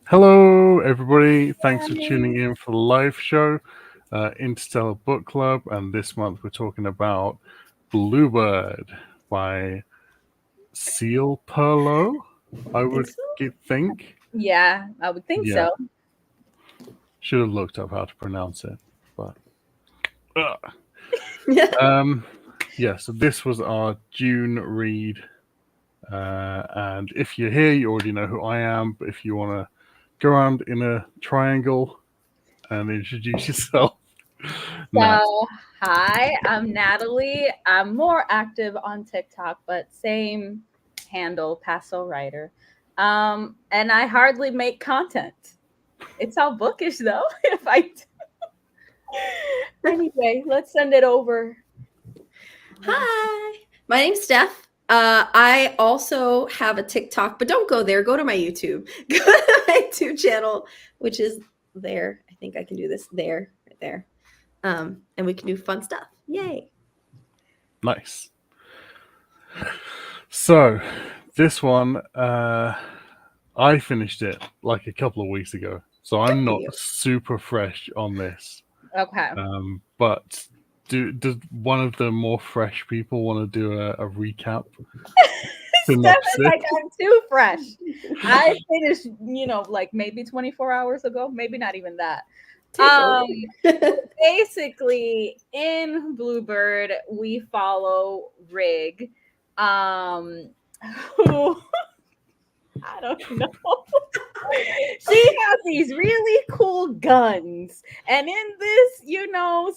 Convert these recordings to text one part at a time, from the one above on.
Hello, everybody. Thanks for tuning Hi. in for the live show, Interstellar Book Club. And this month we're talking about Bluebird by CIEL PIERLOT, I I think would so. think. Yeah, I would think Yeah, so. should have looked up how to pronounce it. But, uh, Yeah. um, yeah, so this was our June read. And if you're here, you already know who I am. But if you want to go around in a triangle and introduce yourself, Nat. So, hi, I'm Natalie. I'm more active on TikTok, but same handle, Paso Writer. And I hardly make content. It's all bookish though. If I anyway, let's send it over. Hi. My name's Steph. I also have a TikTok, but don't go there. Go to my YouTube. Go to my YouTube channel, which is there. I think I can do this there, right there. And we can do fun stuff. Yay. Nice. So, this one, I finished it like a couple of weeks ago, so I'm for not you. super fresh on this. Okay. But does one of the more fresh people want to do a recap Steph is synopsis? like, I'm too fresh. I finished, like maybe 24 hours ago, maybe not even that. Take Um, over. Basically, in Bluebird, we follow Rig, um, who I don't know. She has these really cool guns, and in this,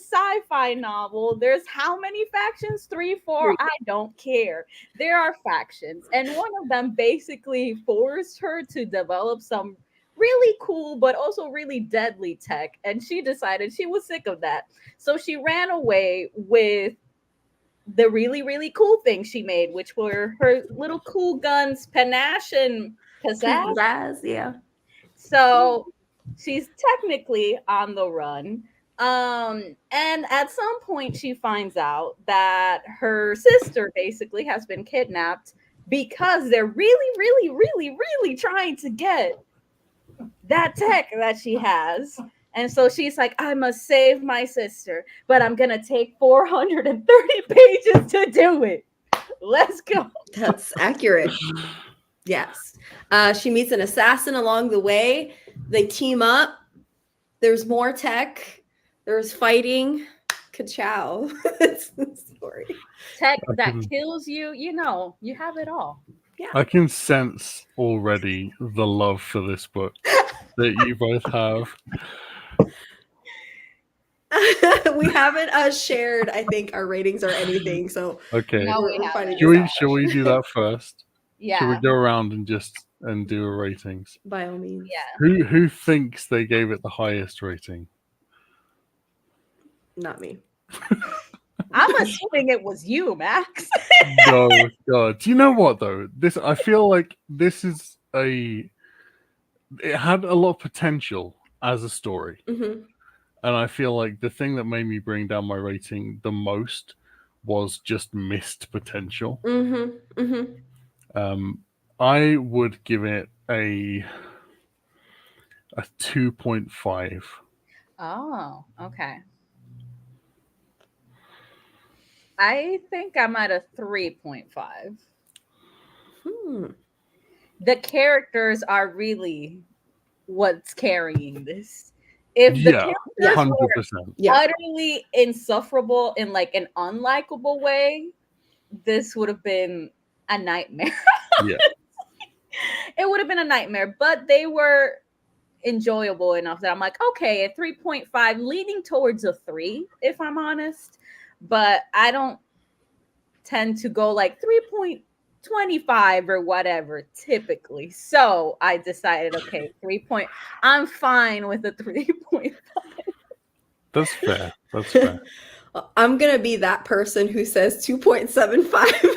sci-fi novel, there's how many factions? Three, four? Three. I don't care. There are factions, and one of them basically forced her to develop some really cool but also really deadly tech, and she decided she was sick of that, so she ran away with the really really cool things she made, which were her little cool guns, panache and pizzazz. Pizzazz, yeah. So she's technically on the run. And at some point, she finds out that her sister basically has been kidnapped because they're really, really, really, really trying to get that tech that she has. And so she's like, I must save my sister, but I'm going to take 430 pages to do it. Let's go. That's accurate. Yes. She meets an assassin along the way. They team up. There's more tech. There's fighting. Ka-chow. That's the story. Tech that can- kills you, you have it all. I can sense already the love for this book that you both have. We haven't shared, I think, our ratings or anything. So Okay, No, we we're haven't. finding should this we out. should we do that first? Should we Yeah. go around and do a ratings? By all means. Yeah. Who thinks they gave it the highest rating? Not me. I'm assuming it was you, Max. No, God. Do you know what though? I feel like this is it had a lot of potential as a story, Mm-hmm. and I feel like the thing that made me bring down my rating the most was just missed potential. Mm-hmm. Mm-hmm. I would give it a 2.5. Oh, okay. I think I'm at a 3.5. Hmm. The characters are really what's carrying this. If the Yeah, characters were 100%. Yeah. utterly insufferable in like an unlikable way, this would have been a nightmare. Yeah. It would have been a nightmare, but they were enjoyable enough that I'm like, okay, at 3.5, leaning towards a 3, if I'm honest. But I don't tend to go like 3.25 or whatever typically. So I decided, okay, I'm fine with a 3.5. That's fair. That's fair. I'm gonna be that person who says 2.75.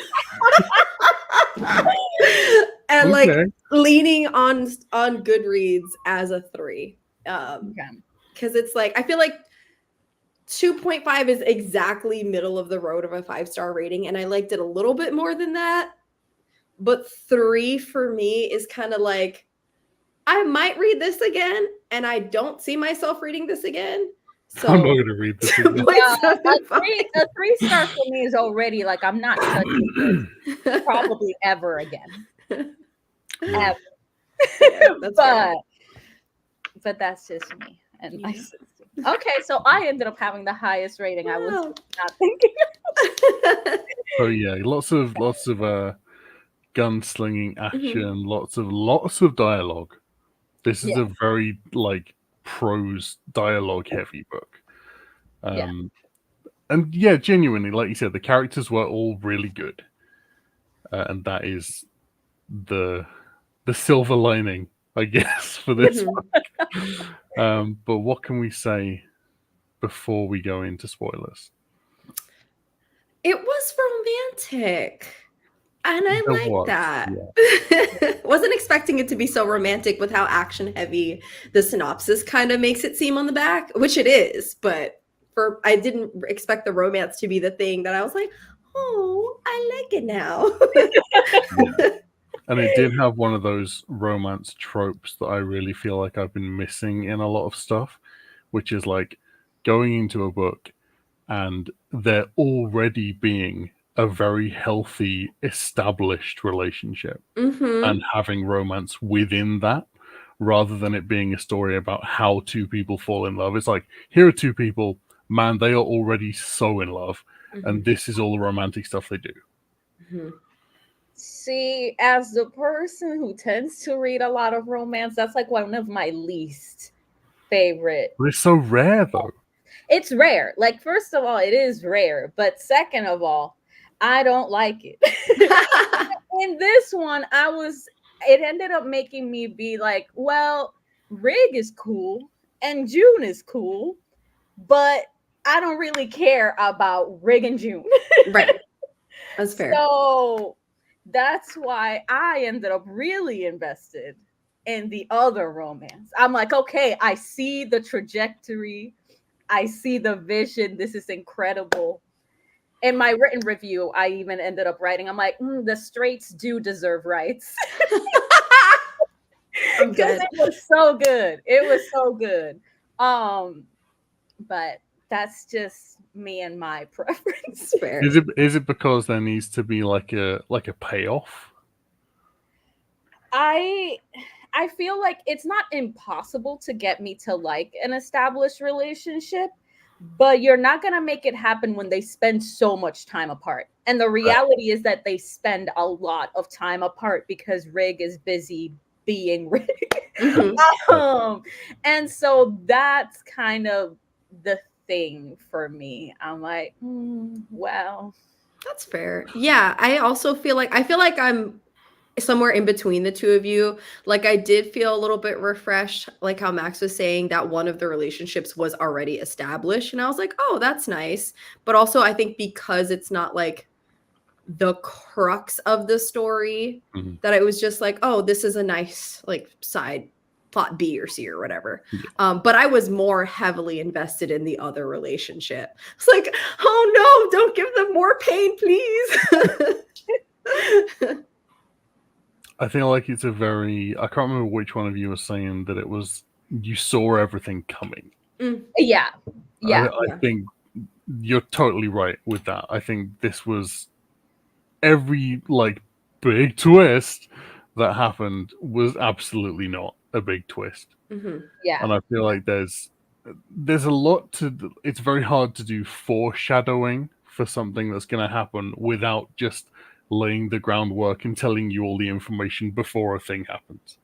And like Okay. leaning on Goodreads as a 3. Okay. Because it's like I feel like 2.5 is exactly middle of the road of a 5-star rating, and I liked it a little bit more than that. But 3 for me is kind of like I might read this again, and I don't see myself reading this again. So I'm not going to read this again. 2.75. A 3-star for me is already like I'm not touching this probably ever again. Yeah. Ever. Yeah, that's fair. But that's just me and my sister. Okay, so I ended up having the highest rating. I was Wow. not thinking. So yeah, lots of gunslinging action, lots of dialogue. This is a very like prose dialogue heavy book. And yeah, genuinely, like you said, the characters were all really good, and that is the silver lining, I guess, for this one. But what can we say before we go into spoilers? It was romantic. And I like that. Yeah. Wasn't expecting it to be so romantic with how action heavy the synopsis kind of makes it seem on the back, which it is, but I didn't expect the romance to be the thing that I was like, oh, I like it now. Yeah. And it did have one of those romance tropes that I really feel like I've been missing in a lot of stuff, which is like going into a book and there already being a very healthy, established relationship and having romance within that, rather than it being a story about how two people fall in love. It's like, here are two people, man, they are already so in love, and this is all the romantic stuff they do. See, as the person who tends to read a lot of romance, that's like one of my least favorite. But it's so rare, though. It's rare. Like, first of all, it is rare. But second of all, I don't like it. In this one, it ended up making me be like, well, Rig is cool and June is cool, but I don't really care about Rig and June. Right. That's fair. So that's why I ended up really invested in the other romance. I'm like, okay, I see the trajectory. I see the vision. This is incredible. In my written review, I even ended up writing, I'm like, the straights do deserve rights. Because it was so good. It was so good. But that's just me and my preference. Fair. Is it because there needs to be like a payoff? I feel like it's not impossible to get me to like an established relationship, but you're not going to make it happen when they spend so much time apart. And the reality is that they spend a lot of time apart because Rig is busy being Rig. And so that's kind of the thing for me. I'm like, well, that's fair. Yeah, I also feel like I'm somewhere in between the two of you. Like, I did feel a little bit refreshed, like how Max was saying that one of the relationships was already established, and I was like, oh, that's nice. But also, I think because it's not like the crux of the story, that it was just like, oh, this is a nice like side plot B or C or whatever. But I was more heavily invested in the other relationship. It's like, oh no, don't give them more pain, please. I feel like it's a very, I can't remember which one of you was saying that it was, you saw everything coming. Yeah. I think you're totally right with that. I think this was every like big twist that happened was absolutely not a big twist. Yeah. And I feel like there's a lot to, it's very hard to do foreshadowing for something that's going to happen without just laying the groundwork and telling you all the information before a thing happens.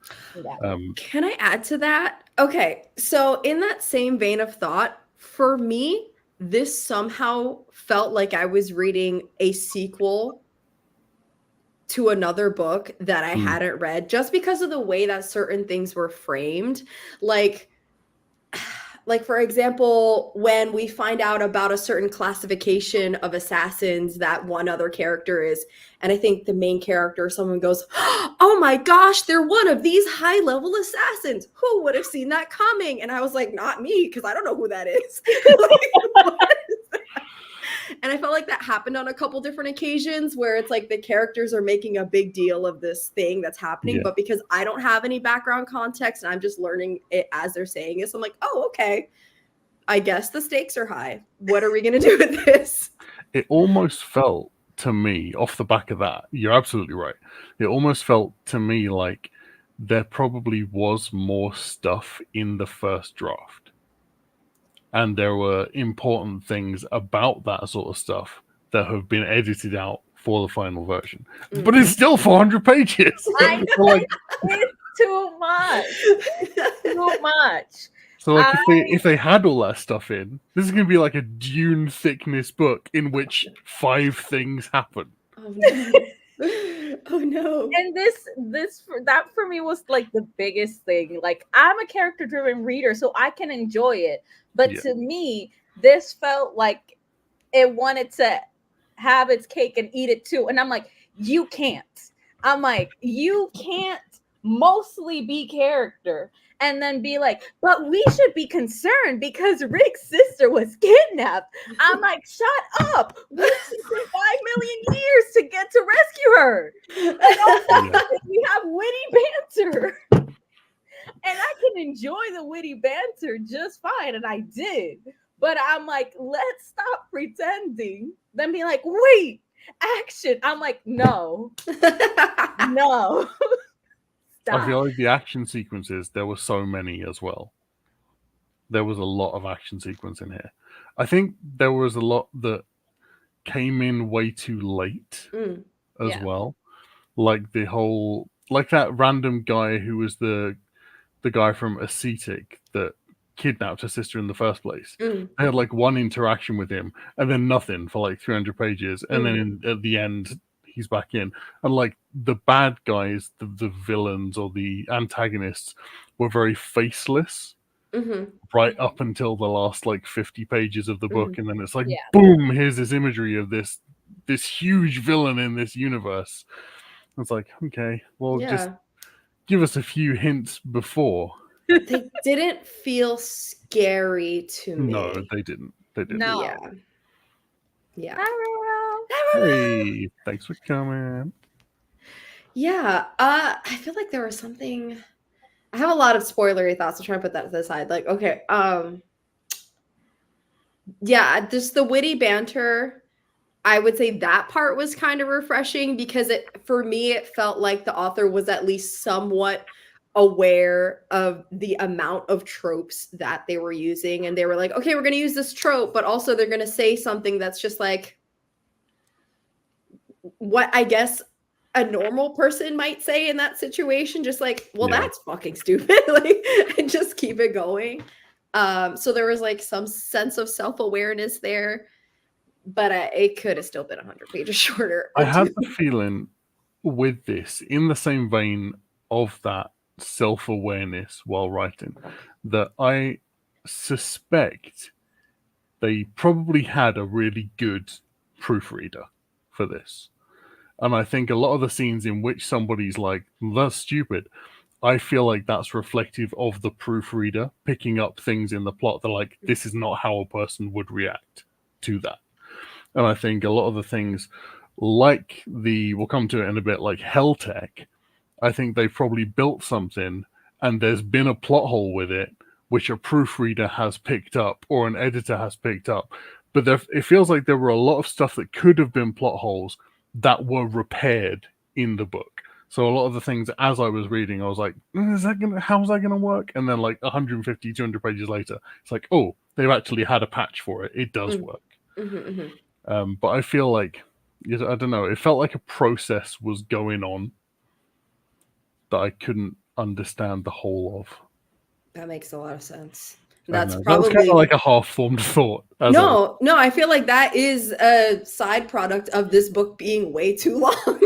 Can I add to that? Okay, so in that same vein of thought, for me, this somehow felt like I was reading a sequel to another book that I hadn't read, just because of the way that certain things were framed. Like, for example, when we find out about a certain classification of assassins that one other character is, and I think the main character, someone goes, oh my gosh, they're one of these high-level assassins. Who would have seen that coming? And I was like, not me, because I don't know who that is. Like, what is that? And I felt like that happened on a couple different occasions where it's like the characters are making a big deal of this thing that's happening, but because I don't have any background context and I'm just learning it as they're saying it, so I'm like, oh, okay. I guess the stakes are high. What are we going to do with this? It almost felt to me, off the back of that, you're absolutely right. It almost felt to me like there probably was more stuff in the first draft. And there were important things about that sort of stuff that have been edited out for the final version. But it's still 400 pages. I know. Like, it's too much. Too much. so like if they had all that stuff in, this is going to be like a Dune thickness book in which 5 things happen. Oh no. Oh no. And that for me was like the biggest thing. Like, I'm a character driven reader, so I can enjoy it. But to me, this felt like it wanted to have its cake and eat it too. And I'm like, you can't. I'm like, you can't mostly be character and then be like, but we should be concerned because Rick's sister was kidnapped. I'm like, shut up. We took 5 million years to get to rescue her. And also, we have witty banter. And I can enjoy the witty banter just fine. And I did. But I'm like, let's stop pretending. Then be like, wait, action. I'm like, no. No. I feel like the action sequences, there were so many as well. There was a lot of action sequence in here. I think there was a lot that came in way too late as well. Like the whole, like that random guy who was the guy from Ascetic that kidnapped her sister in the first place. They had like one interaction with him and then nothing for like 300 pages. And then at the end, he's back in. And like the bad guys, the villains or the antagonists were very faceless right up until the last like 50 pages of the book. And then it's like, boom, here's this imagery of this huge villain in this universe. It's like, okay, well, just give us a few hints before. They didn't feel scary to me. No, they didn't. They didn't. No. Yeah. Hey, thanks for coming. Yeah. I feel like there was something. I have a lot of spoilery thoughts. I'll try to put that to the side. Like, okay. Yeah, just the witty banter. I would say that part was kind of refreshing because for me, it felt like the author was at least somewhat aware of the amount of tropes that they were using. And they were like, okay, we're going to use this trope, but also they're going to say something that's just like what I guess a normal person might say in that situation. Just like, well, that's fucking stupid. Like, and just keep it going. So there was like some sense of self-awareness there. But it could have still been 100 pages shorter. I have the feeling with this, in the same vein of that self-awareness while writing, that I suspect they probably had a really good proofreader for this. And I think a lot of the scenes in which somebody's like, that's stupid, I feel like that's reflective of the proofreader picking up things in the plot. They're like, this is not how a person would react to that. And I think a lot of the things like we'll come to it in a bit, like Helltech, I think they've probably built something and there's been a plot hole with it, which a proofreader has picked up or an editor has picked up. But it feels like there were a lot of stuff that could have been plot holes that were repaired in the book. So a lot of the things as I was reading, I was like, how's that going to work? And then like 150, 200 pages later, it's like, oh, they've actually had a patch for it. It does work. But I feel like, I don't know, it felt like a process was going on that I couldn't understand the whole of. That makes a lot of sense. That's probably kind of like a half-formed thought. No, I feel like that is a side product of this book being way too long.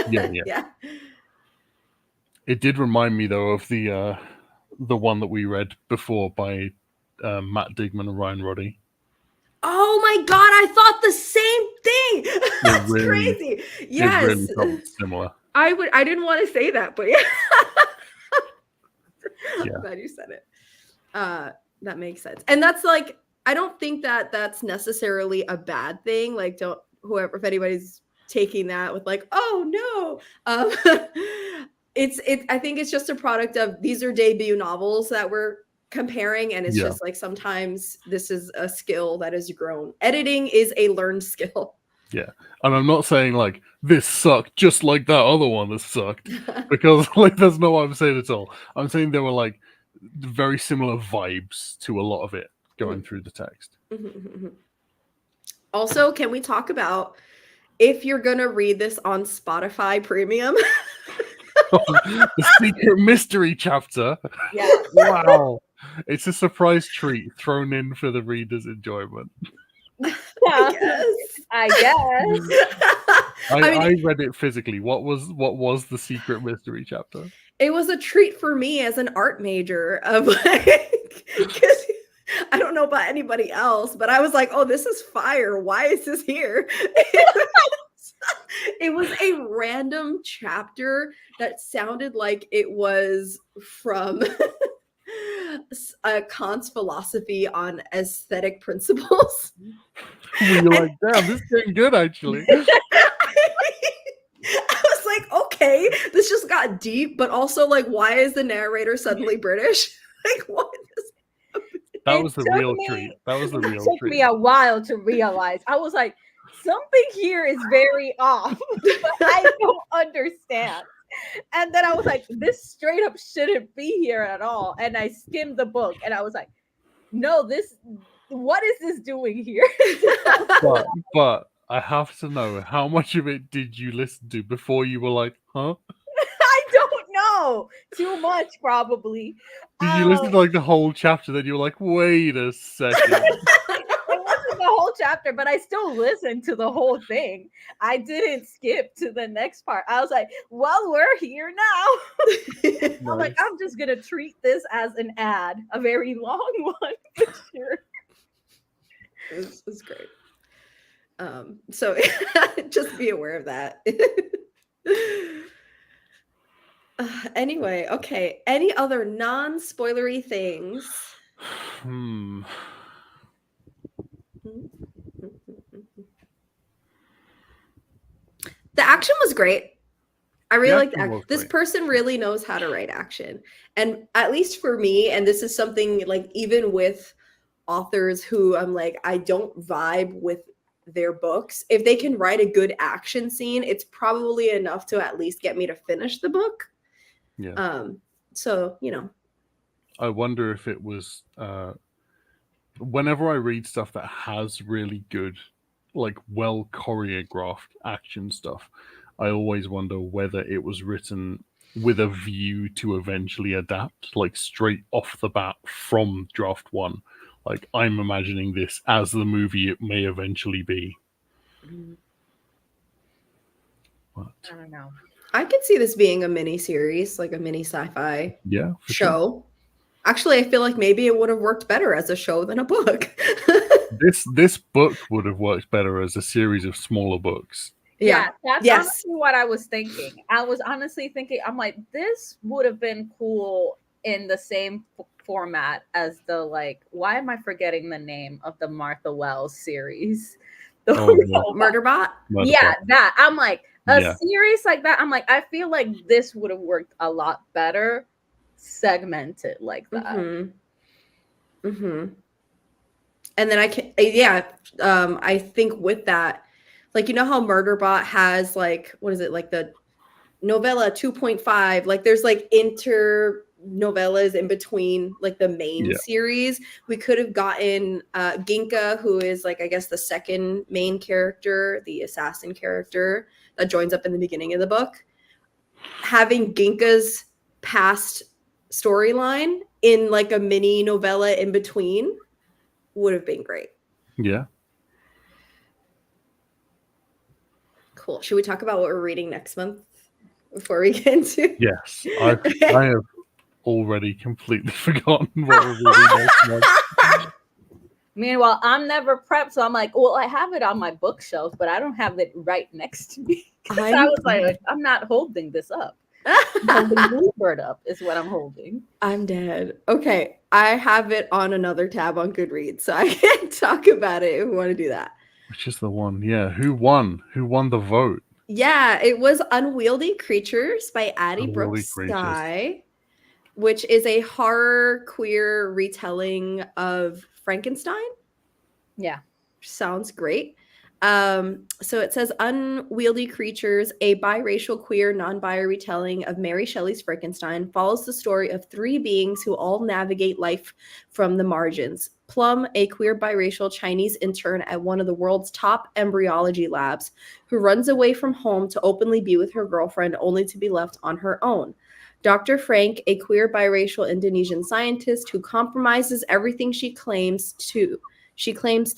Yeah. It did remind me though of the one that we read before by Matt Digman and Ryan Roddy. Oh my god, I thought the same thing. That's crazy. Yes. It really felt similar. I didn't want to say that, but yeah. I'm glad you said it. That makes sense. And that's like I don't think that that's necessarily a bad thing. Like, don't whoever if anybody's taking that with like, oh no, I think it's just a product of these are debut novels that we're comparing, and it's Yeah. just like sometimes this is a skill that has grown. Editing is a learned skill. Yeah, and I'm not saying like this sucked just like that other one that sucked, because like that's not what I'm saying at all. I'm saying there were like very similar vibes to a lot of it going through the text. Also, can we talk about if you're gonna read this on Spotify Premium? The secret mystery chapter. Yeah. Wow, it's a surprise treat thrown in for the reader's enjoyment. I guess. I read it physically. What was the secret mystery chapter? It was a treat for me as an art major of like, because I don't know about anybody else, but I was like, oh, this is fire. Why is this here? It was a random chapter that sounded like it was from Kant's philosophy on aesthetic principles. You're like, damn, this is getting good, actually. I was like, okay, this just got deep, but also like, why is the narrator suddenly British? Like, what is that was the real treat. That was the real treat. It took me a while to realize. I was like, something here is very off, but I don't understand. And then I was like, this straight up shouldn't be here at all. And I skimmed the book and I was like, no, what is this doing here? but I have to know, how much of it did you listen to before you were like, huh? I don't know. Too much, probably. Did you listen to like the whole chapter that you were like, wait a second? It wasn't the whole chapter, but I still listened to the whole thing. I didn't skip to the next part. I was like, well, we're here now. Nice. I'm like, I'm just going to treat this as an ad, a very long one, for sure. It was great. So just be aware of that. Anyway, okay. Any other non-spoilery things? The action was great. I really like that. This person really knows how to write action. And at least for me, and this is something like even with authors who I'm like, I don't vibe with their books, if they can write a good action scene, it's probably enough to at least get me to finish the book. Yeah. So, you know. I wonder if it was whenever I read stuff that has really good, like well choreographed action stuff, I always wonder whether it was written with a view to eventually adapt, like straight off the bat from draft one. Like, I'm imagining this as the movie it may eventually be. But I don't know. I could see this being a mini series, like a mini sci-fi show. Sure. Actually, I feel like maybe it would have worked better as a show than a book. This book would have worked better as a series of smaller books. Yeah, that's honestly what I was thinking. I was honestly thinking, I'm like, this would have been cool in the same format as the, like, why am I forgetting the name of the Martha Wells series? Murderbot? Yeah, that. I'm like, a series like that, I'm like, I feel like this would have worked a lot better segmented like that. And then I think with that, like, you know how Murderbot has like, what is it, like the novella 2.5, like there's like novellas in between like the main series. We could have gotten Ginka, who is like, I guess, the second main character, the assassin character that joins up in the beginning of the book. Having Ginka's past storyline in like a mini novella in between would have been great. Yeah. Cool. Should we talk about what we're reading next month before we get into? Yes. I have already completely forgotten what we're reading next month. Meanwhile, I'm never prepped, so I'm like, well, I have it on my bookshelf, but I don't have it right next to me. I was like, I'm not holding this up. I'm holding BLUEBIRD up is what I'm holding. I'm dead. Okay, I have it on another tab on Goodreads, so I can talk about it if we want to do that. Which is the one? Yeah. Who won? Who won the vote? Yeah, it was Unwieldy Creatures by Addie Unwieldy Brooks Creatures. Sky, which is a horror queer retelling of Frankenstein. Yeah. Sounds great. So it says Unwieldy Creatures, a biracial queer non-binary retelling of Mary Shelley's Frankenstein, follows the story of three beings who all navigate life from the margins. Plum, a queer biracial Chinese intern at one of the world's top embryology labs, who runs away from home to openly be with her girlfriend only to be left on her own. Dr. Frank, a queer biracial Indonesian scientist who compromises everything she claims to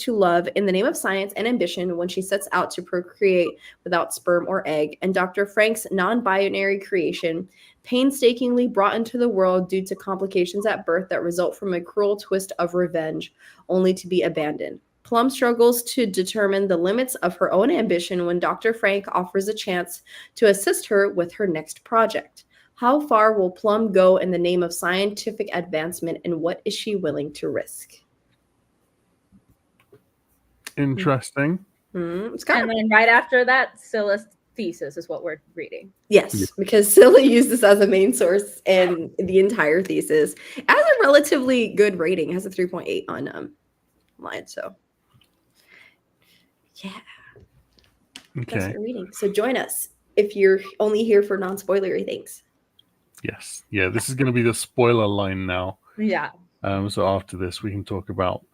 love in the name of science and ambition when she sets out to procreate without sperm or egg, and Dr. Frank's non-binary creation, painstakingly brought into the world due to complications at birth that result from a cruel twist of revenge, only to be abandoned. Plum struggles to determine the limits of her own ambition when Dr. Frank offers a chance to assist her with her next project. How far will Plum go in the name of scientific advancement, and what is she willing to risk? Interesting. It's kind And of then right after that, Scylla's thesis is what we're reading. yes, because Scylla used this as a main source and the entire thesis. It has a relatively good rating. It has a 3.8 on line. So yeah, that's Okay. what we're reading. So join us if you're only here for non-spoilery things. Yes. Yeah. This is going to be the spoiler line now. Yeah. So after this, we can talk about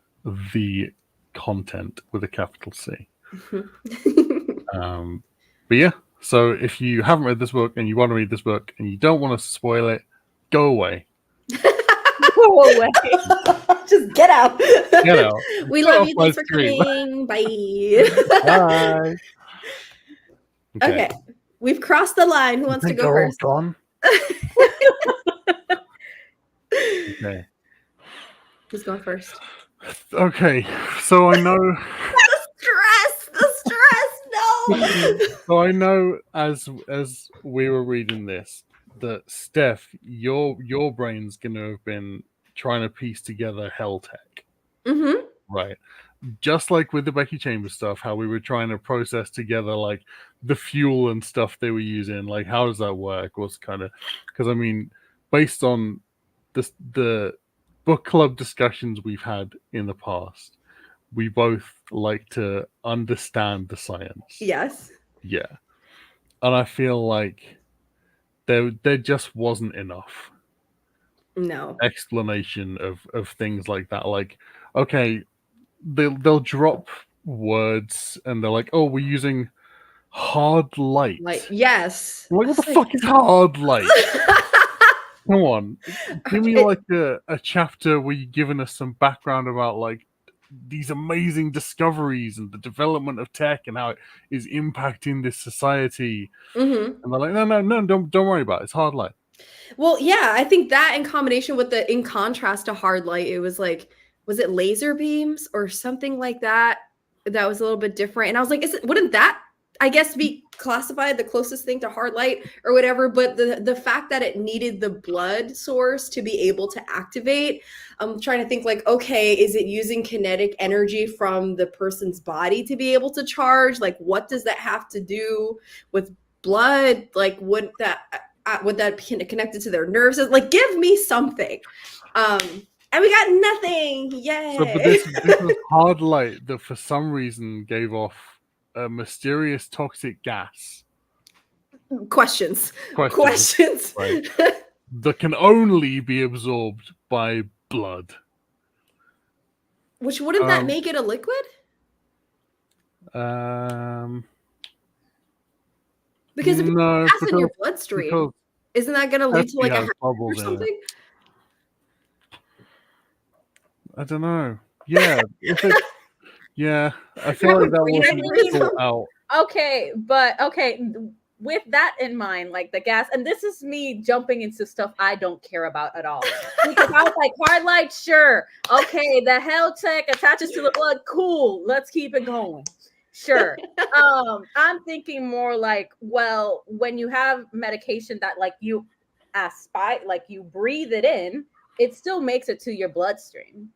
the content with a capital C. But yeah, so if you haven't read this book and you want to read this book and you don't want us to spoil it, go away. Go away. Just get out. Get out. We Get love off you. my Thanks for screen. coming. Bye. Bye. Okay. We've crossed the line. Who wants to go first? Gone? Okay. Who's going first? Okay. So I know. The stress, no. So I know as we were reading this that Steph, your brain's gonna have been trying to piece together Hell Tech, Mm-hmm. right? Just like with the Becky Chambers stuff, how we were trying to process together like the fuel and stuff they were using, like how does that work? What's kind of, because I mean, based on the book club discussions we've had in the past, we both like to understand the science. Yes. Yeah. And I feel like there just wasn't enough No. explanation of things like that. Like, okay, they'll drop words and they're like, oh, we're using hard light. Like, yes. I'm like, what the fuck is hard light? Come on. Give me like a chapter where you're giving us some background about like these amazing discoveries and the development of tech and how it is impacting this society. Mm-hmm. And they're like, no, don't worry about it. It's hard light. Well, yeah, I think that in combination with in contrast to hard light, it was like, was it laser beams or something like that? That was a little bit different. And I was like, wouldn't that, I guess, be classified the closest thing to hard light or whatever? But the fact that it needed the blood source to be able to activate, I'm trying to think like, okay, is it using kinetic energy from the person's body to be able to charge? Like, what does that have to do with blood? Like, would that be connected to their nerves? Like, give me something. And we got nothing. Yay. So, but this was hard light that for some reason gave off a mysterious toxic gas. Questions. Right. That can only be absorbed by blood. Which wouldn't that make it a liquid? Because if no, it's in your bloodstream, isn't that going to lead to like a bubble or something? I don't know. Yeah, yeah, I feel like that wasn't thought out. Okay, but with that in mind, like the gas, and this is me jumping into stuff I don't care about at all. Because I was like, hard light, sure. Okay, the Hell Tech attaches to the blood, cool. Let's keep it going. Sure. I'm thinking more like, well, when you have medication that like you aspire, like you breathe it in, it still makes it to your bloodstream.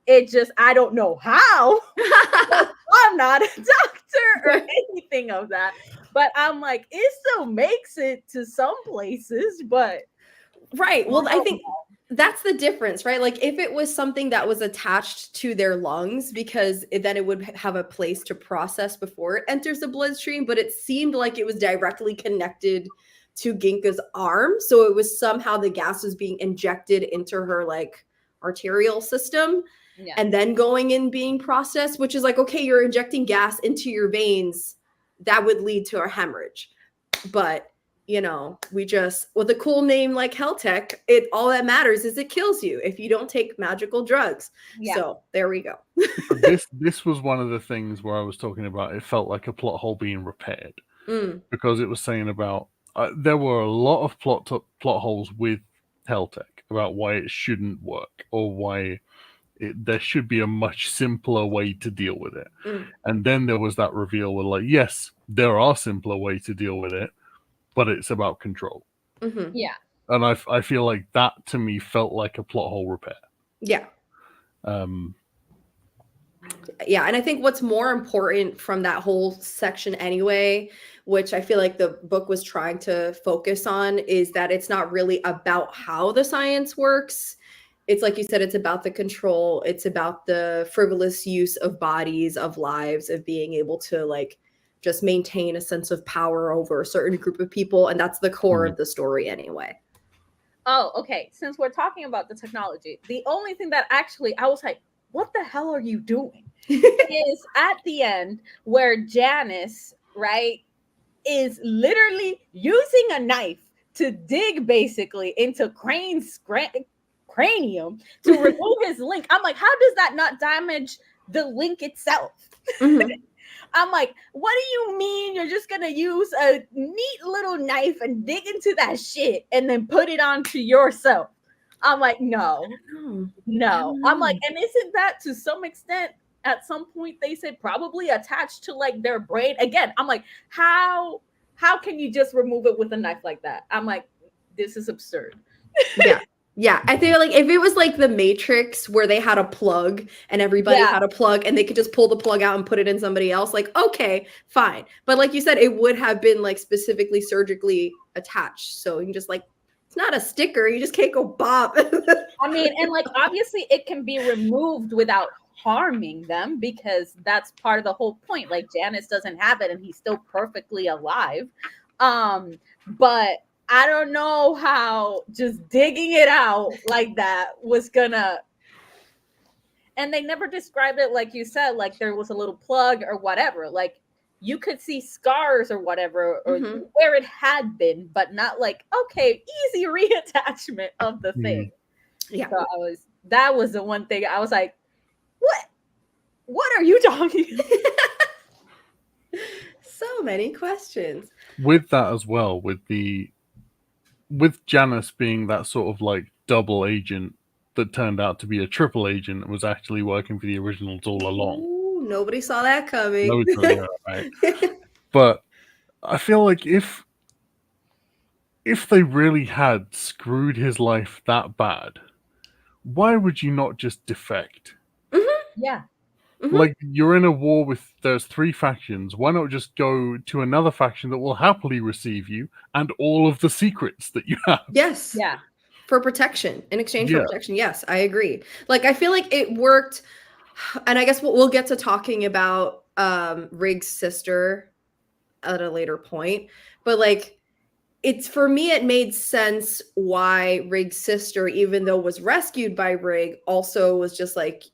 It just, I don't know how. I'm not a doctor or anything of that, but I'm like, it still makes it to some places, but Right. Well, I think know. that's the difference, right? Like if it was something that was attached to their lungs, because then it would have a place to process before it enters the bloodstream, but it seemed like it was directly connected to Ginka's arm. So it was somehow the gas was being injected into her like arterial system Yeah. and then going in being processed, which is like, okay, you're injecting gas into your veins. That would lead to a hemorrhage. But you know, we just, with a cool name like Helltech, it all that matters is it kills you if you don't take magical drugs. Yeah. So there we go. This was one of the things where I was talking about. It felt like a plot hole being repaired because it was saying about there were a lot of plot holes with Helltech about why it shouldn't work or why there should be a much simpler way to deal with it. And then there was that reveal where like, yes, there are simpler ways to deal with it, but it's about control. Yeah. And I feel like that to me felt like a plot hole repair. Yeah. Yeah, and I think what's more important from that whole section anyway, which I feel like the book was trying to focus on, is that it's not really about how the science works. It's like you said, it's about the control. It's about the frivolous use of bodies, of lives, of being able to like just maintain a sense of power over a certain group of people. And that's the core of the story anyway. Oh, okay. Since we're talking about the technology, the only thing that actually I was like, what the hell are you doing? Is at the end where Janice, right, is literally using a knife to dig basically into Crane's cranium to remove his link. I'm like, how does that not damage the link itself? I'm like, what do you mean you're just gonna use a neat little knife and dig into that shit and then put it onto yourself? I'm like, no. I'm like, and isn't that to some extent at some point they said probably attached to like their brain? Again, I'm like, how can you just remove it with a knife like that? I'm like, this is absurd. Yeah, I think like if it was like the Matrix where they had a plug and everybody had a plug and they could just pull the plug out and put it in somebody else, like, okay, fine. But like you said, it would have been like specifically surgically attached. So you can just like, it's not a sticker. You just can't go bop. I mean, and like, obviously it can be removed without harming them because that's part of the whole point. Like Janice doesn't have it and he's still perfectly alive. But I don't know how just digging it out like that was gonna, and they never described it like you said, like there was a little plug or whatever. Like you could see scars or whatever, or where it had been, but not like, okay, easy reattachment of the thing. Yeah. So that was the one thing I was like, what are you talking about? So many questions. With that as well, with Janice being that sort of like double agent that turned out to be a triple agent and was actually working for the originals all along. Ooh, nobody saw that coming. Nobody saw that, right? But I feel like if they really had screwed his life that bad, why would you not just defect? Yeah. Like you're in a war with there's 3 factions. Why not just go to another faction that will happily receive you and all of the secrets that you have? Yes. Yeah. For protection, in exchange for protection. Yes, I agree. Like I feel like it worked, and I guess we'll get to talking about Rig's sister at a later point. But like it's, for me, it made sense why Rig's sister, even though was rescued by Rig, also was just like,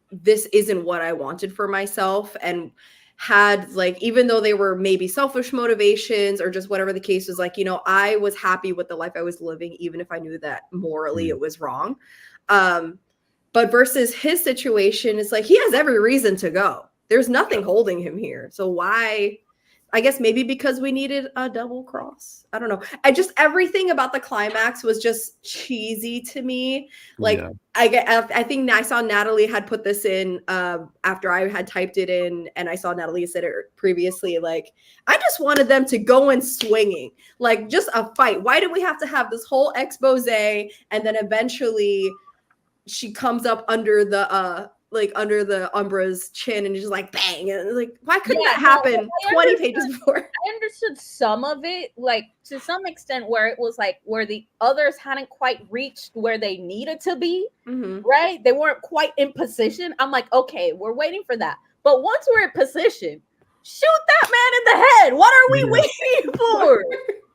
this isn't what I wanted for myself, and had like, even though they were maybe selfish motivations or just whatever the case was, like, you know, I was happy with the life I was living, even if I knew that morally it was wrong. But versus his situation, it's like he has every reason to go. There's nothing holding him here. So why I guess maybe because we needed a double cross. I don't know. Everything about the climax was just cheesy to me. Like Yeah. I think I saw Natalie had put this in after I had typed it in, and I saw Natalie said it previously. Like, I just wanted them to go in swinging, like just a fight. Why do we have to have this whole expose and then eventually she comes up under the Umbra's chin and just like bang, and like, why couldn't that happen 20 pages before? I understood some of it, like to some extent, where it was like where the others hadn't quite reached where they needed to be, right? They weren't quite in position. I'm like, okay, we're waiting for that. But once we're in position, shoot that man in the head. What are we waiting for?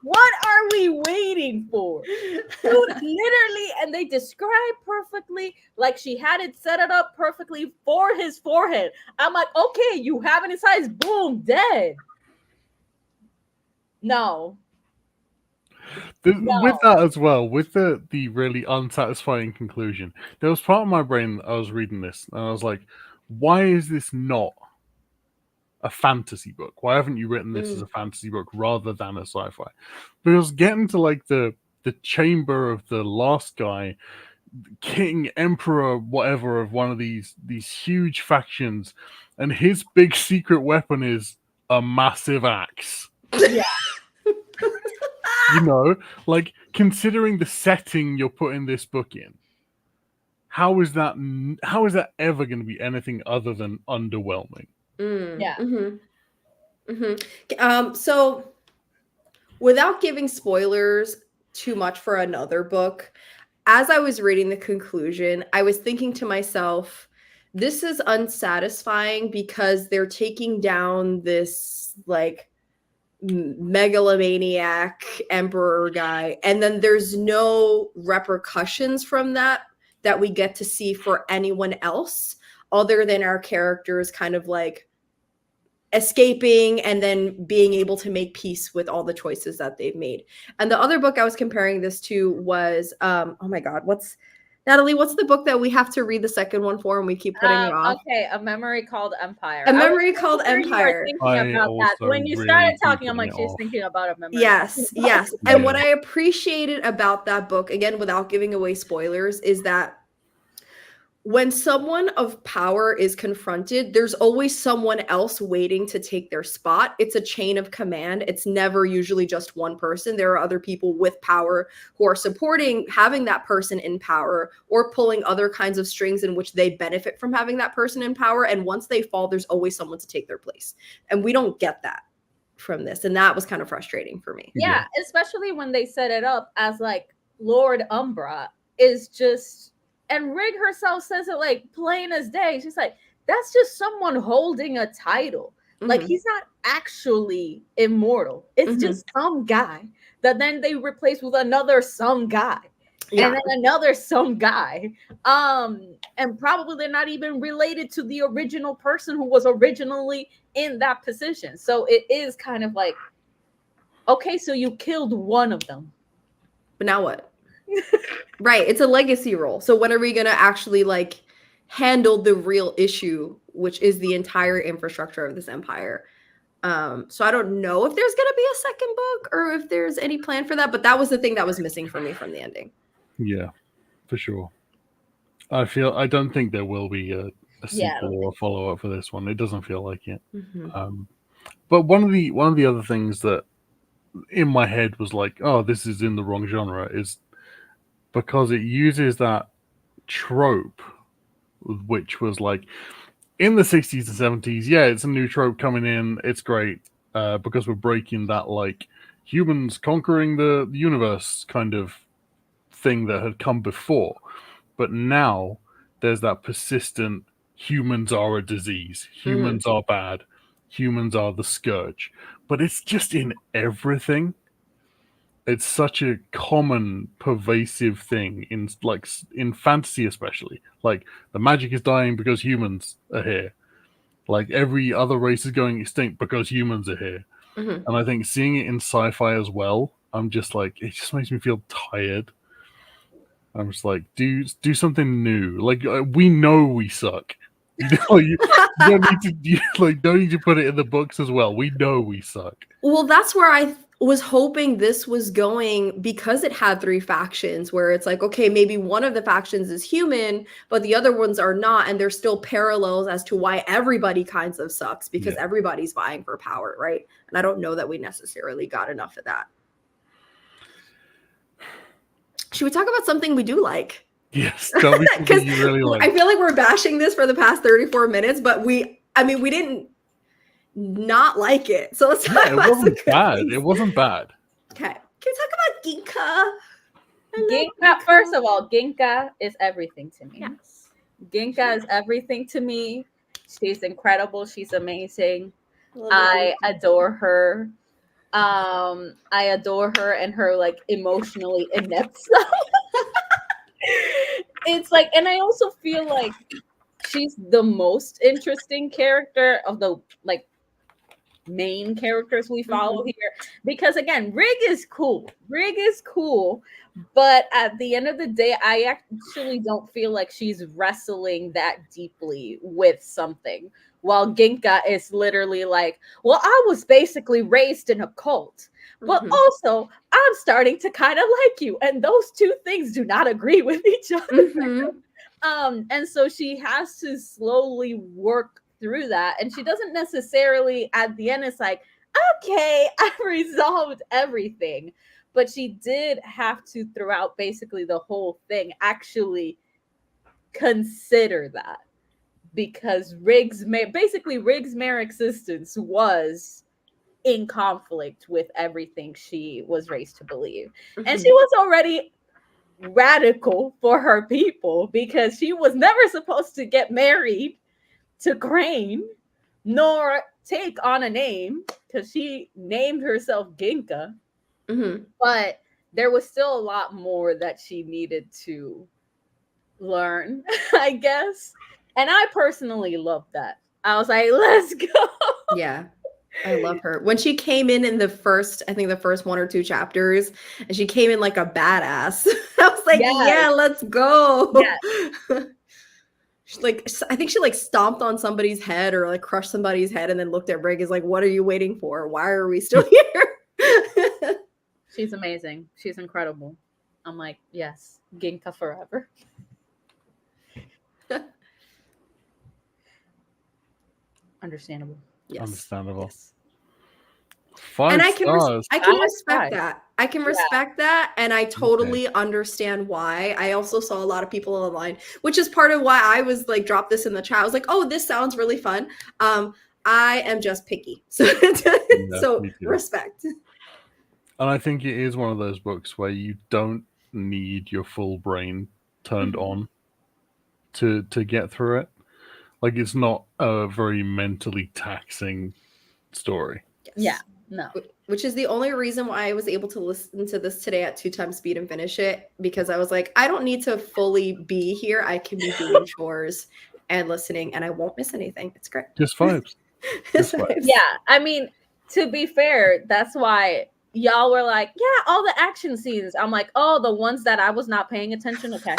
What are we waiting for? Dude, literally, and they describe perfectly, like she had it set it up perfectly for his forehead. I'm like, okay, you have it in size, boom, dead. No. With that as well, with the really unsatisfying conclusion, there was part of my brain that I was reading this and I was like, why is this not a fantasy book? Why haven't you written this as a fantasy book rather than a sci-fi? Because getting to like the chamber of the last guy, king, emperor, whatever, of one of these huge factions, and his big secret weapon is a massive axe. Yeah. You know, like, considering the setting you're putting this book in, how is that ever going to be anything other than underwhelming? Yeah. So without giving spoilers too much for another book, as I was reading the conclusion, I was thinking to myself, this is unsatisfying because they're taking down this like megalomaniac emperor guy, and then there's no repercussions from that we get to see for anyone else other than our characters kind of like escaping and then being able to make peace with all the choices that they've made. And the other book I was comparing this to was oh my god, Natalie, what's the book that we have to read the second one for and we keep putting it off? Okay, A Memory Called Empire. A Memory Called Empire. Thinking about that. When you started talking, I'm like, she's thinking about A Memory. Yes. And what I appreciated about that book, again, without giving away spoilers, is that when someone of power is confronted, there's always someone else waiting to take their spot. It's a chain of command. It's never usually just one person. There are other people with power who are supporting having that person in power or pulling other kinds of strings in which they benefit from having that person in power. And once they fall, there's always someone to take their place. And we don't get that from this. And that was kind of frustrating for me. Yeah, especially when they set it up as like Lord Umbra is just... And Rig herself says it like plain as day. She's like, that's just someone holding a title. Like, he's not actually immortal. It's just some guy that then they replace with another some guy. And then another some guy. And probably they're not even related to the original person who was originally in that position. So it is kind of like, okay, so you killed one of them. But now what? Right, it's a legacy role. So when are we going to actually like handle the real issue, which is the entire infrastructure of this empire? So I don't know if there's going to be a second book or if there's any plan for that, but that was the thing that was missing for me from the ending. Yeah, for sure. I don't think there will be a sequel or a follow-up for this one. It doesn't feel like it. But one of the other things that in my head was like, oh, this is in the wrong genre, is because it uses that trope, which was like in the 60s and 70s. Yeah, it's a new trope coming in. It's great because we're breaking that like humans conquering the universe kind of thing that had come before. But now there's that persistent humans are a disease. Humans are bad. Humans are the scourge. But it's just in everything. It's such a common, pervasive thing in fantasy, especially. Like, the magic is dying because humans are here. Like, every other race is going extinct because humans are here. And I think seeing it in sci-fi as well, I'm just like, it just makes me feel tired. I'm just like, do something new. Like, we know we suck. You know, you don't need to don't need to put it in the books as well. We know we suck. Well, that's where I was hoping this was going, because it had 3 factions where it's like, okay, maybe one of the factions is human, but the other ones are not, and there's still parallels as to why everybody kinds of sucks, because everybody's vying for power, right? And I don't know that we necessarily got enough of that. Should we talk about something we do like? Yes, tell me something you really like. I feel like we're bashing this for the past 34 minutes, but we didn't not like it. So let's talk about some good bad. things. It wasn't bad. Okay. Can we talk about Ginka? Ginka, first of all, Ginka is everything to me. Yes. Ginka is everything to me. She's incredible. She's amazing. I adore her. I adore her and her like emotionally inept stuff. It's like, and I also feel like she's the most interesting character of the like main characters we follow here, because again, Rig is cool, but at the end of the day, I actually don't feel like she's wrestling that deeply with something, while Ginka is literally like, well, I was basically raised in a cult, but also I'm starting to kind of like you, and those two things do not agree with each other. And so she has to slowly work through that, and she doesn't necessarily at the end it's like, okay, I resolved everything, but she did have to, throughout basically the whole thing, actually consider that, because Rig's mere existence was in conflict with everything she was raised to believe. And she was already radical for her people, because she was never supposed to get married to Crane nor take on a name, because she named herself Ginka. But there was still a lot more that she needed to learn, I guess. And I personally loved that. I was like, let's go. Yeah. I love her. When she came in the first, I think the first 1 or 2 chapters, and she came in like a badass. I was like, yeah, let's go. Yeah. Like, I think she like stomped on somebody's head or like crushed somebody's head, and then looked at Rig as like, what are you waiting for? Why are we still here? She's amazing. She's incredible. I'm like, yes, Ginka forever. Understandable. Yes. Understandable. Yes. 5 and stars. I can respect that. I can respect that, and I totally understand why. I also saw a lot of people online, which is part of why I was like, drop this in the chat. I was like, oh, this sounds really fun. I am just picky, so so respect. And I think it is one of those books where you don't need your full brain turned on to get through it. Like, it's not a very mentally taxing story. Yes. Yeah. No. Which is the only reason why I was able to listen to this today at 2 times speed and finish it, because I was like, I don't need to fully be here. I can be doing chores and listening, and I won't miss anything. It's great. Just vibes. Just vibes. Yeah. I mean, to be fair, that's why y'all were like, yeah, all the action scenes. I'm like, oh, the ones that I was not paying attention. Okay.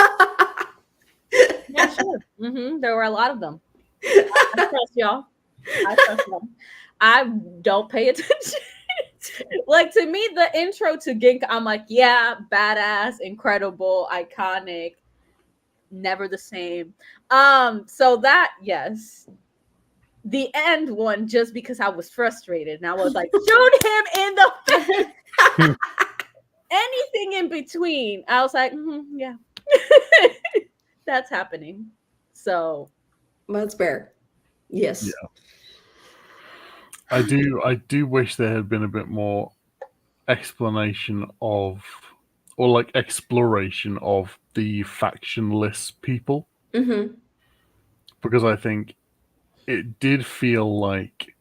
Yeah, sure. There were a lot of them. I trust y'all. I trust them. I don't pay attention. Like, to me, the intro to Ginka, I'm like, yeah, badass, incredible, iconic, never the same. So that, yes. The end one, just because I was frustrated, and I was like, shoot him in the face. Anything in between, I was like, yeah. That's happening. So that's fair. Yes. Yeah. I do wish there had been a bit more explanation of, or like exploration of, the factionless people. Because I think it did feel like,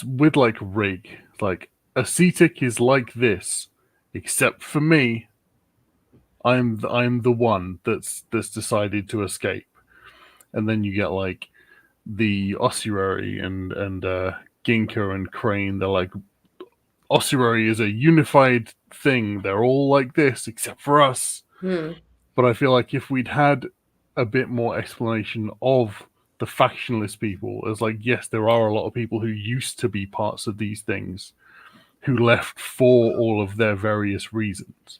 with like Rig, like Acetic is like this, except for me. I'm the one that's decided to escape. And then you get like the Ossuary and Ginka and Crane. They're like, Ossuary is a unified thing. They're all like this except for us. But I feel like if we'd had a bit more explanation of the factionless people as like, yes, there are a lot of people who used to be parts of these things who left for all of their various reasons,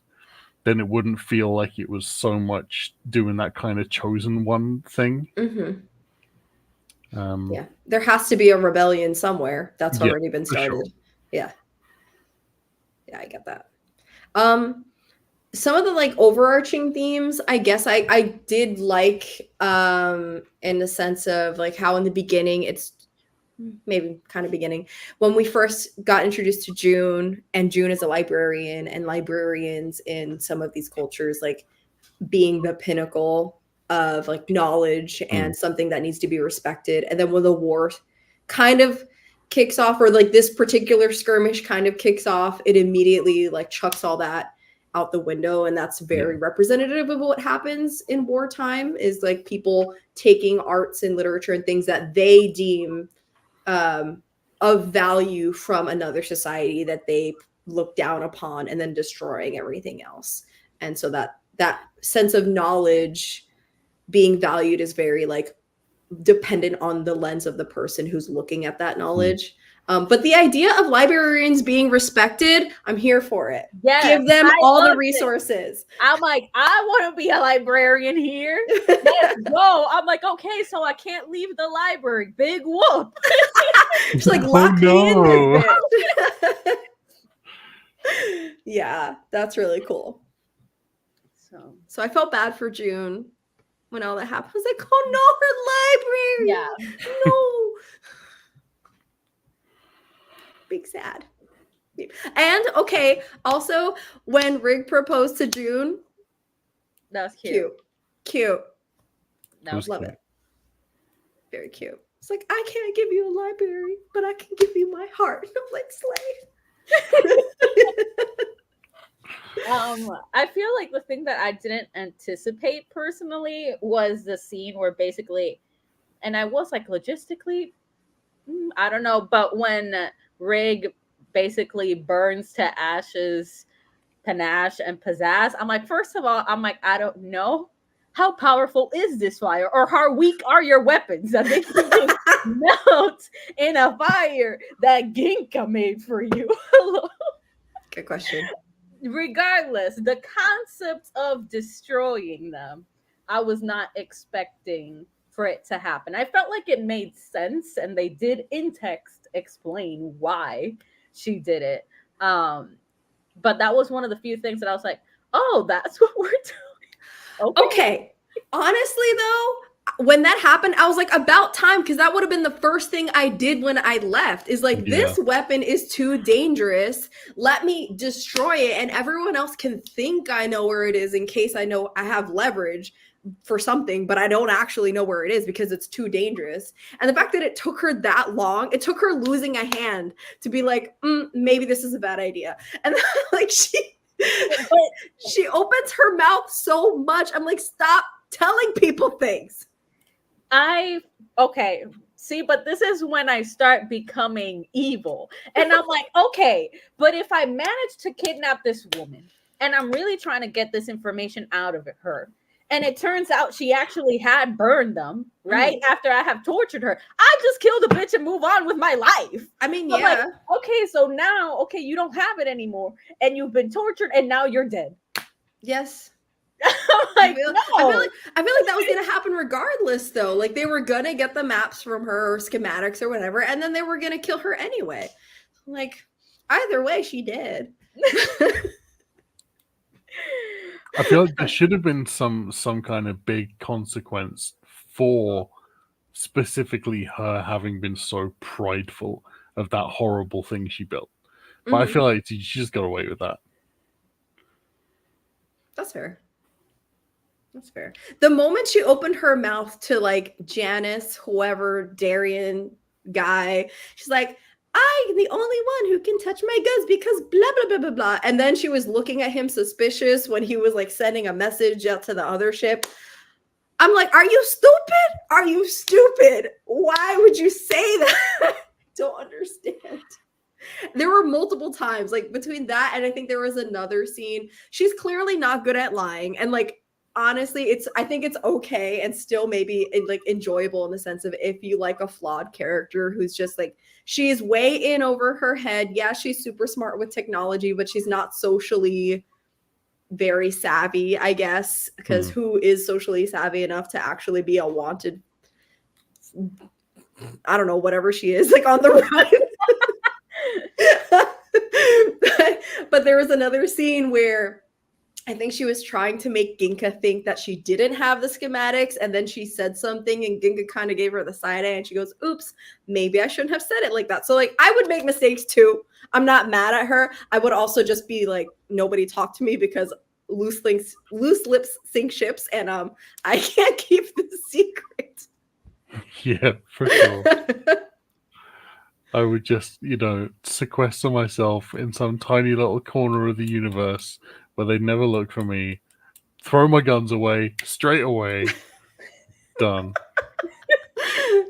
then it wouldn't feel like it was so much doing that kind of chosen one thing. Yeah, there has to be a rebellion somewhere that's Yeah, already been for sure. started. Yeah, I get that. Some of the like overarching themes, I guess I did like in the sense of like how in the beginning, it's maybe kind of beginning, when we first got introduced to June, and June is a librarian, and librarians in some of these cultures like being the pinnacle of like knowledge and something that needs to be respected. And then when the war kind of kicks off, or like this particular skirmish kind of kicks off, it immediately like chucks all that out the window. And that's very representative of what happens in wartime, is like people taking arts and literature and things that they deem of value from another society that they look down upon, and then destroying everything else. And so that sense of knowledge being valued is very like dependent on the lens of the person who's looking at that knowledge. But the idea of librarians being respected, I'm here for it. Yes, give them all the it. resources. I'm like, I want to be a librarian here. Let's go. I'm like, okay, so I can't leave the library. Big whoop. Just like lock me in this bit. Yeah, that's really cool. So I felt bad for June when all that happened. I was like, oh no, her library. Yeah. No. Big sad. And okay, also when Rig proposed to June, that was cute. That was love it. Very cute. It's like, I can't give you a library, but I can give you my heart. I'm like, slay. I feel like the thing that I didn't anticipate personally was the scene where basically, and I was like, logistically, I don't know, but when Rig basically burns to ashes panache and pizzazz, I'm like, first of all, I'm like, I don't know, how powerful is this fire, or how weak are your weapons that they can just melt in a fire that Ginka made for you? Good question. Regardless, the concept of destroying them, I was not expecting for it to happen. I felt like it made sense, and they did in text explain why she did it. But that was one of the few things that I was like, oh, that's what we're doing. Okay. Honestly, though, when that happened, I was like, about time, because that would have been the first thing I did when I left, is like, this weapon is too dangerous. Let me destroy it, and everyone else can think I know where it is in case I know I have leverage for something, but I don't actually know where it is because it's too dangerous. And the fact that it took her that long, it took her losing a hand to be like, maybe this is a bad idea. And then, like she opens her mouth so much. I'm like, stop telling people things. Okay, see, but this is when I start becoming evil. And I'm like, okay, but if I manage to kidnap this woman and I'm really trying to get this information out of her, and it turns out she actually had burned them, right? After I have tortured her, I just kill the bitch and move on with my life. I mean, I'm like, okay, so now, okay, you don't have it anymore, and you've been tortured, and now you're dead. Yes. I'm like, no. I feel like that was gonna happen regardless, though. Like, they were gonna get the maps from her, or schematics or whatever, and then they were gonna kill her anyway. Like, either way, she did. I feel like there should have been some kind of big consequence for specifically her having been so prideful of that horrible thing she built. But I feel like she just got away with that. That's fair. That's fair. The moment she opened her mouth to like Janice, whoever, Darian guy, she's like, I'm the only one who can touch my guns because blah, blah, blah, blah, blah. And then she was looking at him suspicious when he was like sending a message out to the other ship. I'm like, are you stupid? Are you stupid? Why would you say that? I don't understand. There were multiple times, like between that and I think there was another scene. She's clearly not good at lying. And like, honestly, I think it's okay and still maybe like enjoyable in the sense of if you like a flawed character who's just like, she's way in over her head. Yeah, she's super smart with technology, but she's not socially very savvy, I guess, because who is socially savvy enough to actually be a wanted, I don't know, whatever she is, like on the run. But there was another scene where I think she was trying to make Ginka think that she didn't have the schematics, and then she said something and Ginka kind of gave her the side eye and she goes, oops, maybe I shouldn't have said it like that. So like I would make mistakes too. I'm not mad at her. I would also just be like, nobody talk to me because loose lips sink ships, and I can't keep the secret. Yeah, for sure. I would just, sequester myself in some tiny little corner of the universe where they'd never look for me, throw my guns away, straight away, done.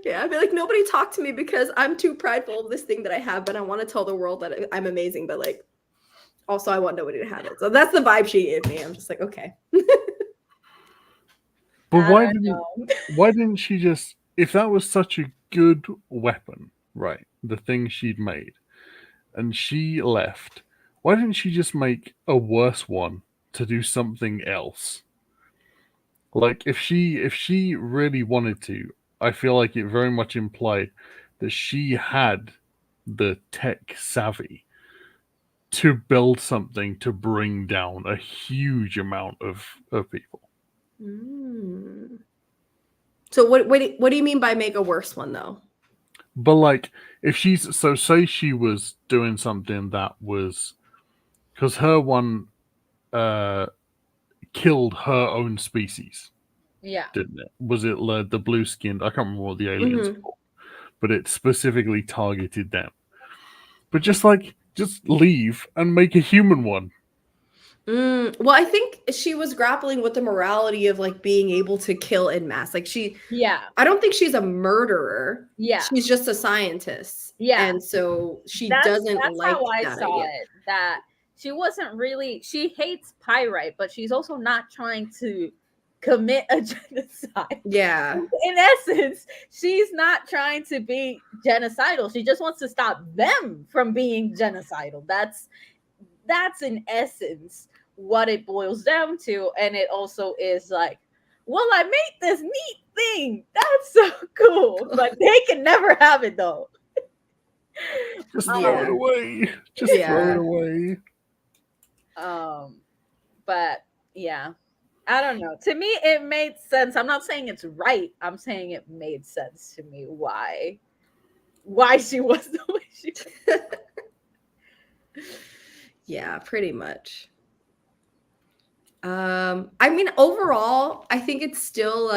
Yeah, I'd be like, nobody talk to me because I'm too prideful of this thing that I have, but I want to tell the world that I'm amazing, but like, also I want nobody to have it. So that's the vibe she gave me. I'm just like, okay. But why didn't she just, if that was such a good weapon, right, the thing she'd made, and she left, why didn't she just make a worse one to do something else? Like, if she really wanted to, I feel like it very much implied that she had the tech savvy to build something to bring down a huge amount of people. So what do you mean by make a worse one though? But like, if she's say she was doing something that was, because her one killed her own species. Yeah. Didn't it? Was it the blue skinned? I can't remember what the aliens were, but it specifically targeted them. But just leave and make a human one. Well, I think she was grappling with the morality of like being able to kill en masse. Like I don't think she's a murderer. Yeah. She's just a scientist. Yeah. And so that's like how I that saw idea. it. That she wasn't really, she hates pyrite, but she's also not trying to commit a genocide. Yeah. In essence, she's not trying to be genocidal. She just wants to stop them from being genocidal. That's in essence what it boils down to. And it also is like, well, I made this neat thing. That's so cool. But they can never have it though. Just throw it away. Just throw it away. But yeah, I don't know. To me, it made sense. I'm not saying it's right. I'm saying it made sense to me why she was the way she was. Yeah, pretty much. I mean, overall, I think it's still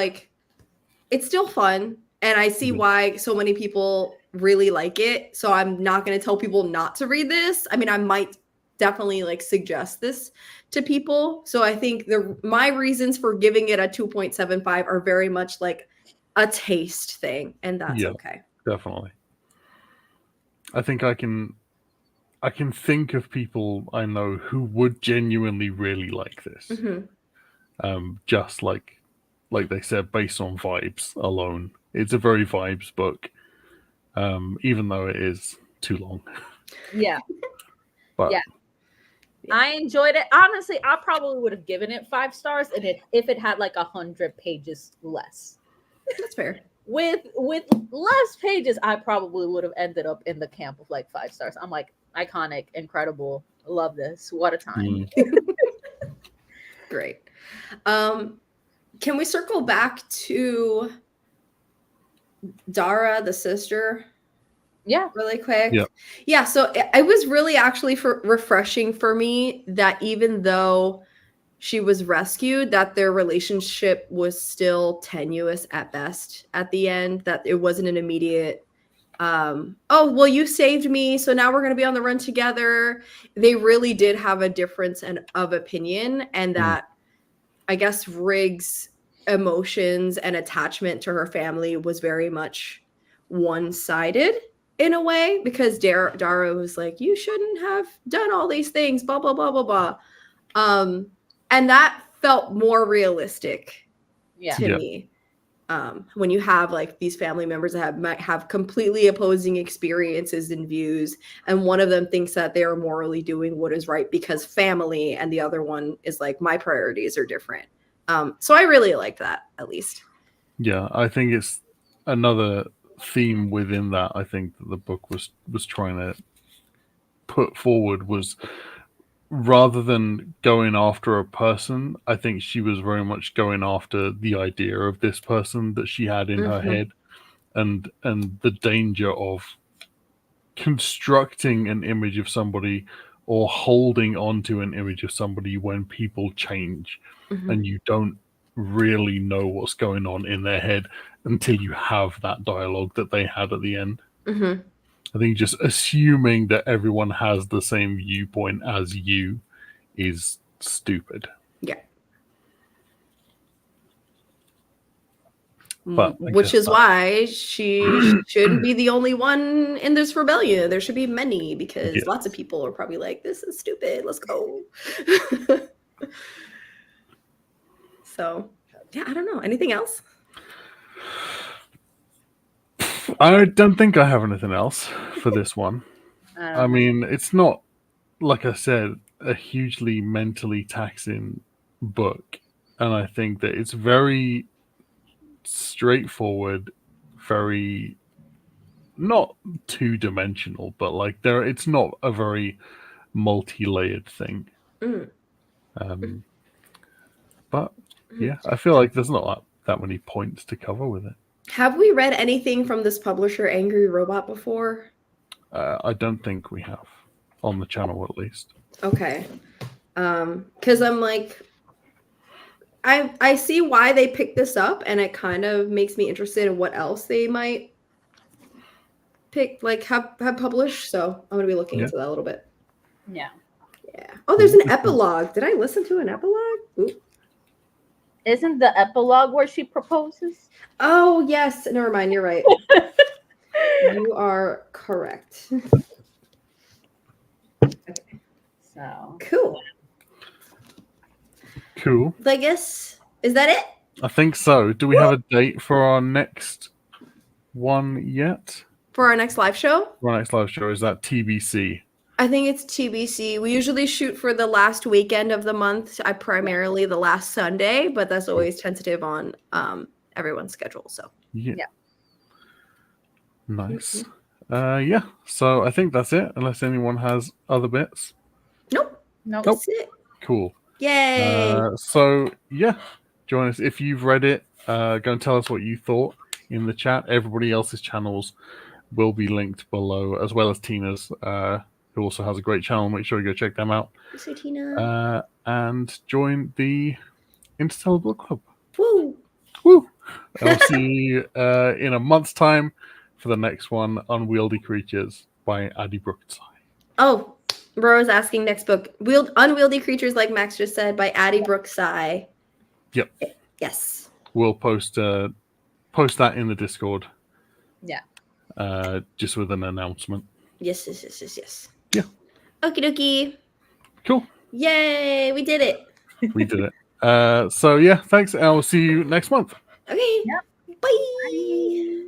fun, and I see why so many people really like it. So I'm not going to tell people not to read this. I mean, I might definitely like suggest this to people. So I think my reasons for giving it a 2.75 are very much like a taste thing, and that's okay. Definitely. I think I can think of people I know who would genuinely really like this. Just like they said, based on vibes alone. It's a very vibes book, even though it is too long. Yeah. But yeah. I enjoyed it. Honestly, I probably would have given it 5 stars if it had like 100 pages less. That's fair. With less pages, I probably would have ended up in the camp of like 5 stars. I'm like, iconic, incredible, love this. What a time. Great. Can we circle back to Dara, the sister? Yeah. Really quick. Yeah. So it was really actually refreshing for me that even though she was rescued, that their relationship was still tenuous at best at the end, that it wasn't an immediate, oh, well, you saved me, so now we're going to be on the run together. They really did have a difference of opinion, and that I guess Rig's emotions and attachment to her family was very much one-sided in a way, because Dara was like, you shouldn't have done all these things, blah, blah, blah, blah, blah. And that felt more realistic Yeah. to me. When you have like these family members that might have completely opposing experiences and views, and one of them thinks that they are morally doing what is right because family, and the other one is like, my priorities are different. So I really like that, at least. Yeah, I think it's another theme within that. I think that the book was trying to put forward was, rather than going after a person, I think she was very much going after the idea of this person that she had in her head, and the danger of constructing an image of somebody or holding on to an image of somebody when people change and you don't really know what's going on in their head until you have that dialogue that they had at the end. I think just assuming that everyone has the same viewpoint as you is stupid. Yeah. But which is why she shouldn't be the only one in this rebellion. There should be many, because lots of people are probably like, this is stupid, let's go. So yeah, I don't know. Anything else? I don't think I have anything else for this one. I mean, it's not, like I said, a hugely mentally taxing book. And I think that it's very straightforward, very not two-dimensional, but like it's not a very multi-layered thing. But yeah, I feel like there's not that many points to cover with it. Have we read anything from this publisher, Angry Robot, before? I don't think we have, on the channel at least. Okay. Because I'm like, I see why they picked this up, and it kind of makes me interested in what else they might have published. So I'm gonna be looking into that a little bit. Yeah. Oh, there's an epilogue. Did I listen to an epilogue? Ooh. Isn't the epilogue where she proposes? Oh yes, never mind. You're right. You are correct. Okay. So cool. Cool. I guess, is that it? I think so. Do we have a date for our next one yet? For our next live show? Our next live show, is that TBC? I think it's TBC. We usually shoot for the last weekend of the month. Primarily the last Sunday, but that's always tentative on everyone's schedule. So yeah. Nice. Yeah. So I think that's it. Unless anyone has other bits. Nope. That's it. Cool. Yay. So yeah, join us if you've read it. Go and tell us what you thought in the chat. Everybody else's channels will be linked below, as well as Tina's, who also has a great channel. Make sure you go check them out. So Tina. And join the Interstellar Book Club. Woo! Woo! I'll see you in a month's time for the next one, Unwieldy Creatures by Addie Brookside. Oh, Rose asking next book. Unwieldy Creatures, like Max just said, by Addie Brookside. Yep. Yes. We'll post that in the Discord. Yeah. Just with an announcement. Yes. Yeah. Okie dokie. Cool. Yay, we did it. We did it. So yeah, thanks. I will see you next month. Okay. Yep. Bye.